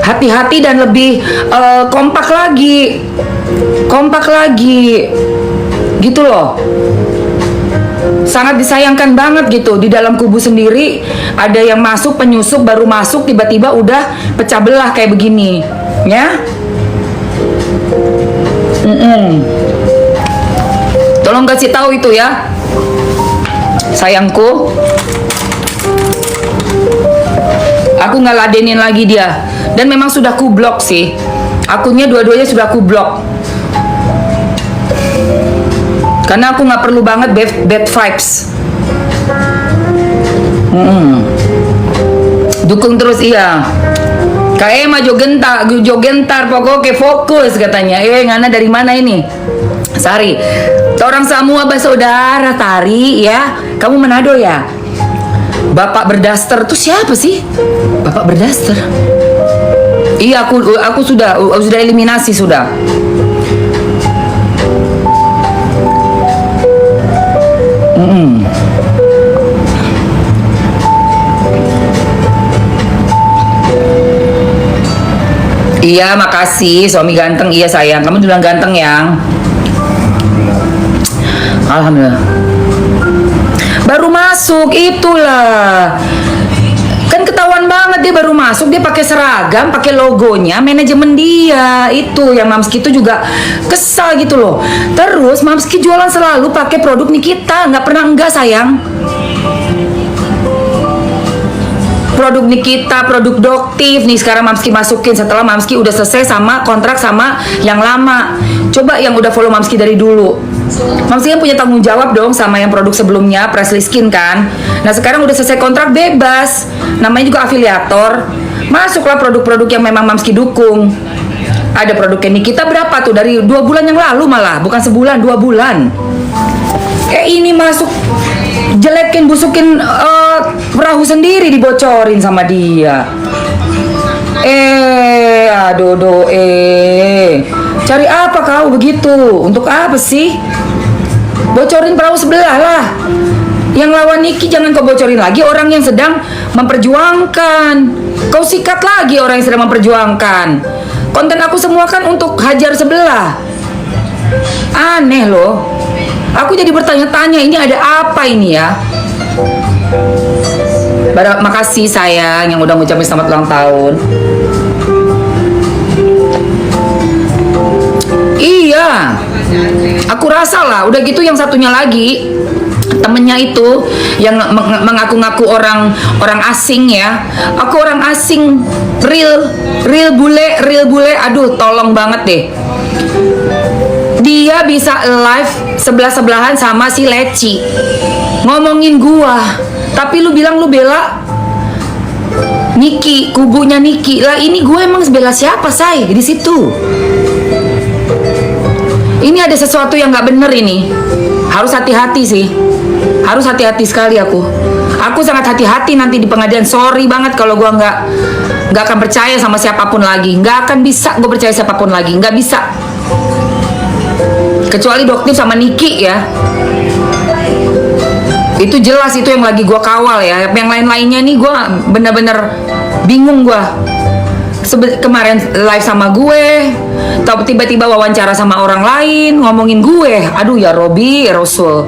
hati-hati dan lebih kompak lagi, gitu loh. Sangat disayangkan banget gitu, di dalam kubu sendiri ada yang masuk penyusup, baru masuk tiba-tiba udah pecah belah kayak begini ya. Tolong kasih tahu itu ya, sayangku. Aku nggak ladenin lagi dia, dan memang sudah ku blok sih akunnya, dua-duanya sudah ku blok karena aku nggak perlu banget bad vibes. Dukung terus iya. Kayak mah jogentar pokoknya fokus katanya. Ngana dari mana ini? Sari. Orang semua bersaudara Tari ya. Kamu Manado ya? Bapak berdaster tuh siapa sih? Bapak berdaster. Iya, aku sudah eliminasi sudah. Iya, makasih suami ganteng. Iya sayang, kamu bilang ganteng yang. Alhamdulillah. Baru masuk itulah. Kan ketahuan banget dia baru masuk, dia pakai seragam, pakai logonya manajemen dia. Itu yang Mamski itu juga kesal gitu loh. Terus Mamski jualan selalu pakai produk Nikita, nggak pernah enggak sayang. Produk Nikita, produk Doktif nih sekarang Mamski masukin setelah Mamski udah selesai sama kontrak sama yang lama. Coba yang udah follow Mamski dari dulu. Mamski kan punya tanggung jawab dong sama yang produk sebelumnya, Presley Skin kan. Nah sekarang udah selesai kontrak bebas, namanya juga afiliator. Masuklah produk-produk yang memang Mamski dukung. Ada produknya Nikita berapa tuh, dari 2 bulan yang lalu malah, bukan sebulan, 2 bulan. Ini masuk jelekin, busukin perahu sendiri dibocorin sama dia. Aduh, cari apa kau begitu? Untuk apa sih? Bocorin perahu sebelah lah. Yang lawan Niki jangan kau bocorin lagi, orang yang sedang memperjuangkan. Kau sikat lagi orang yang sedang memperjuangkan. Konten aku semua kan untuk hajar sebelah. Aneh loh. Aku jadi bertanya-tanya, ini ada apa ini ya? Makasih sayang yang udah ngucapin selamat ulang tahun. Iya, aku rasa lah. Udah gitu yang satunya lagi, temennya itu yang mengaku-ngaku orang asing ya. Aku orang asing, real bule. Aduh, tolong banget deh. Dia bisa live sebelah-sebelahan sama si Leci ngomongin gua, tapi lu bilang lu bela Niki, kubunya Niki. Lah ini gue emang bela siapa say di situ? Ini ada sesuatu yang nggak bener ini. Harus hati-hati sih. Harus hati-hati sekali aku. Aku sangat hati-hati nanti di pengadilan. Sorry banget kalau gue nggak akan percaya sama siapapun lagi. Nggak akan bisa gue percaya siapapun lagi. Nggak bisa. Kecuali Doktif sama Niki ya. Itu jelas, itu yang lagi gue kawal ya. Yang lain-lainnya nih gue bener-bener bingung gue. Kemarin live sama gue, tiba-tiba wawancara sama orang lain, ngomongin gue. Aduh ya Robi, Rasul.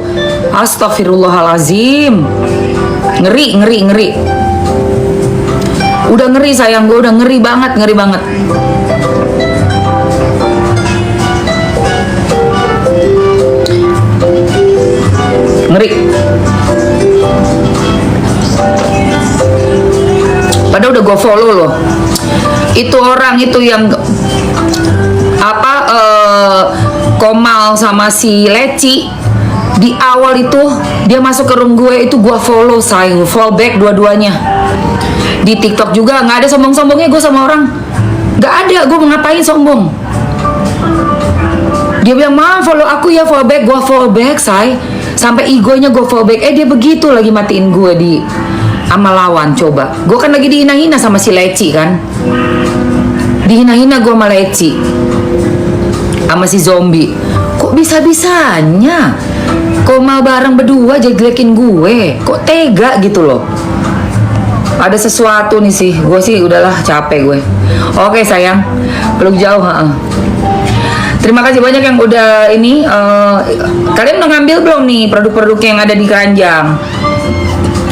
Astagfirullahalazim. Ngeri. Udah ngeri sayang, gue udah ngeri banget. Ngeri. Padahal udah gue follow loh. Itu orang itu yang Komal sama si Leci di awal itu dia masuk ke room gue, itu gue follow sayang, follow back dua-duanya. Di TikTok juga nggak ada sombong-sombongnya gue sama orang, nggak ada. Gue mau ngapain sombong? Dia bilang mau follow aku ya, follow back. Gue follow back say, sampai egonya gue follow back. Dia begitu lagi matiin gue di sama lawan. Coba gue kan lagi dihina-hina sama si Leci kan, dihina-hina gue sama Leci sama si zombie. Kok bisa-bisanya Komal bareng berdua jeglekin gue? Kok tega gitu loh. Ada sesuatu nih sih. Gue sih udahlah capek gue. Oke sayang, peluk jauh. Terima kasih banyak yang udah ini. Kalian udah ngambil belum nih produk-produk yang ada di keranjang?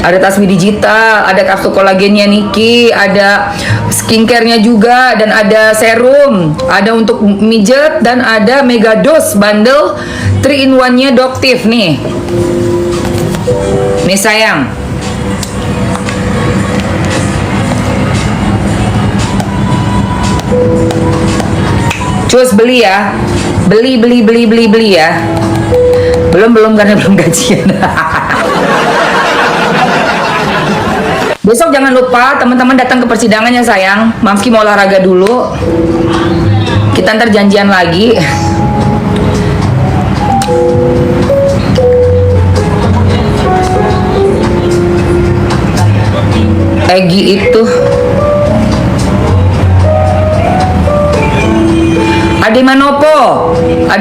Ada Tasmi Digital, ada kapsul kolagennya Niki, ada skincare-nya juga, dan ada serum, ada untuk mijet, dan ada mega dose bundle 3 in 1-nya Doctive nih. Nih sayang. Cus beli ya. Beli ya. Belum karena belum gajian. Besok jangan lupa teman-teman datang ke persidangannya sayang. Mamski mau olahraga dulu. Kita ntar janjian lagi. Egi itu Ade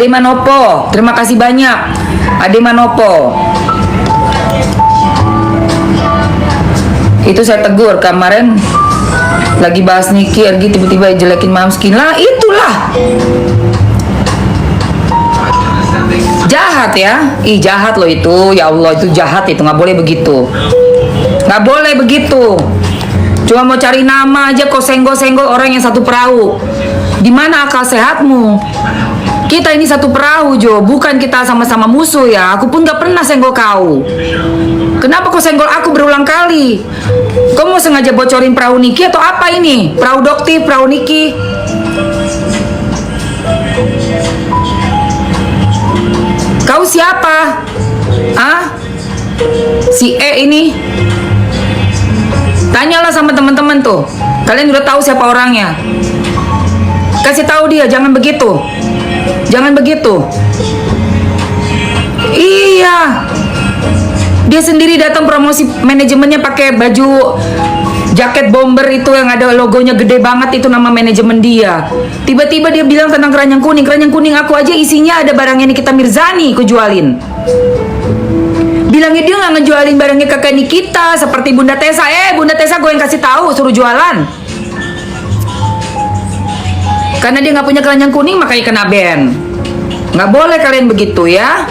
Manopo, terima kasih banyak Ade Manopo. Itu saya tegur kemarin lagi bahas Niki, Ergi tiba-tiba jelekin Mamski. Lah itulah jahat ya. Ih jahat loh itu. Ya Allah itu jahat, itu nggak boleh begitu. Nggak boleh begitu. Cuma mau cari nama aja kok senggol-senggol orang yang satu perahu. Di mana akal sehatmu? Kita ini satu perahu Jo, bukan kita sama-sama musuh ya. Aku pun gak pernah senggol kau. Kenapa kau senggol aku berulang kali? Kau mau sengaja bocorin perahu Niki atau apa ini? Perahu Doctive, perahu Niki? Kau siapa? Ah? Si E ini? Tanyalah sama teman-teman tuh. Kalian udah tahu siapa orangnya. Kasih tahu dia, jangan begitu. Jangan begitu. Iya. Dia sendiri datang promosi manajemennya pakai baju jaket bomber itu yang ada logonya gede banget, itu nama manajemen dia. Tiba-tiba dia bilang tentang keranjang kuning. Keranjang kuning aku aja isinya ada barangnya Nikita Mirzani aku jualin. Bilangnya dia nggak ngejualin barangnya kakak Nikita seperti Bunda Tessa. Bunda Tessa gue yang kasih tahu suruh jualan. Karena dia nggak punya keranjang kuning makanya kena ban. Nggak boleh kalian begitu ya.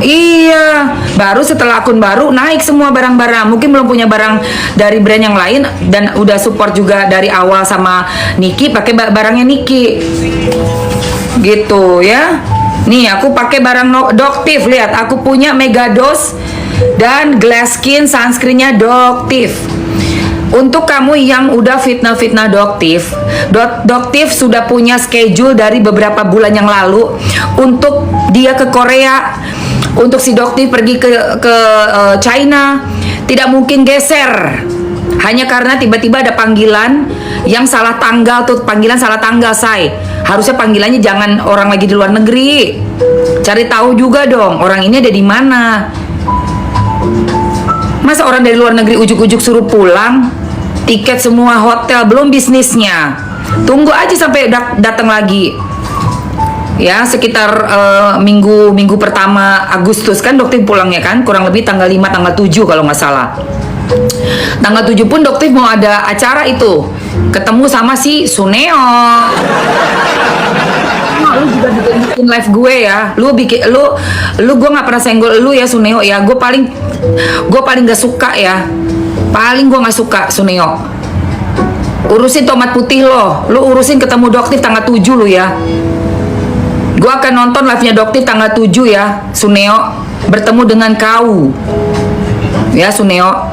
Iya, baru setelah akun baru naik semua barang-barang. Mungkin belum punya barang dari brand yang lain dan udah support juga dari awal sama Niki, pakai barangnya Niki. Gitu ya. Nih aku pakai barang Doctive, lihat aku punya Mega Dose dan Glass Skin sunscreennya Doctive. Untuk kamu yang udah fitnah-fitnah Doctive, Doctive sudah punya schedule dari beberapa bulan yang lalu untuk dia ke Korea. Untuk si Doctive pergi ke China, tidak mungkin geser. Hanya karena tiba-tiba ada panggilan yang salah tanggal tuh, panggilan salah tanggal, say. Harusnya panggilannya jangan orang lagi di luar negeri. Cari tahu juga dong, orang ini ada di mana. Masa orang dari luar negeri ujuk-ujuk suruh pulang? Tiket semua, hotel, belum bisnisnya. Tunggu aja sampai datang lagi. Ya, sekitar minggu pertama Agustus kan Doctive pulangnya kan, kurang lebih tanggal 5, tanggal 7 kalau nggak salah. Tanggal 7 pun Doctive mau ada acara itu. Ketemu sama si Suneo. Lu juga bikin live gue ya. Lu gue nggak pernah senggol lu ya Suneo ya. Gue paling gak suka ya. Paling gue gak suka Suneo. Urusin tomat putih lo. Lu urusin ketemu Doctive tanggal 7 lu ya. Gue akan nonton live-nya Doctive tanggal 7 ya Suneo. Bertemu dengan kau ya Suneo.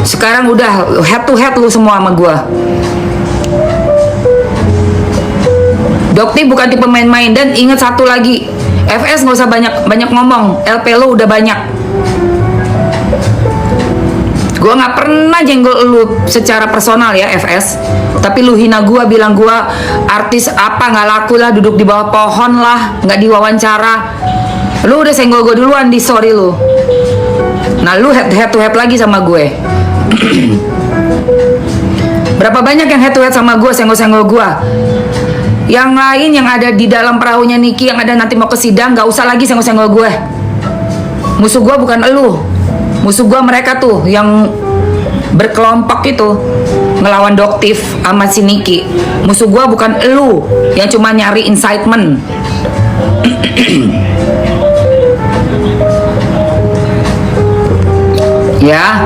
Sekarang udah head to head lu semua sama gue. Doctive bukan tipe main-main. Dan ingat satu lagi, FS gak usah banyak ngomong. LP lo udah banyak. Gue gak pernah jenggol lu secara personal ya FS. Tapi lu hina gue, bilang gue artis apa, gak laku lah, duduk di bawah pohon lah, gak diwawancara. Lu udah senggol gue duluan di story lu. Nah lu head to head lagi sama gue. Berapa banyak yang head to head sama gue, senggol-senggol gue. Yang lain yang ada di dalam perahunya Niki, yang ada nanti mau ke sidang, gak usah lagi senggol-senggol gue. Musuh gue bukan elu. Musuh gue mereka tuh yang berkelompok itu ngelawan Doktif sama si Niki. Musuh gua bukan elu yang cuma nyari incitement. Ya,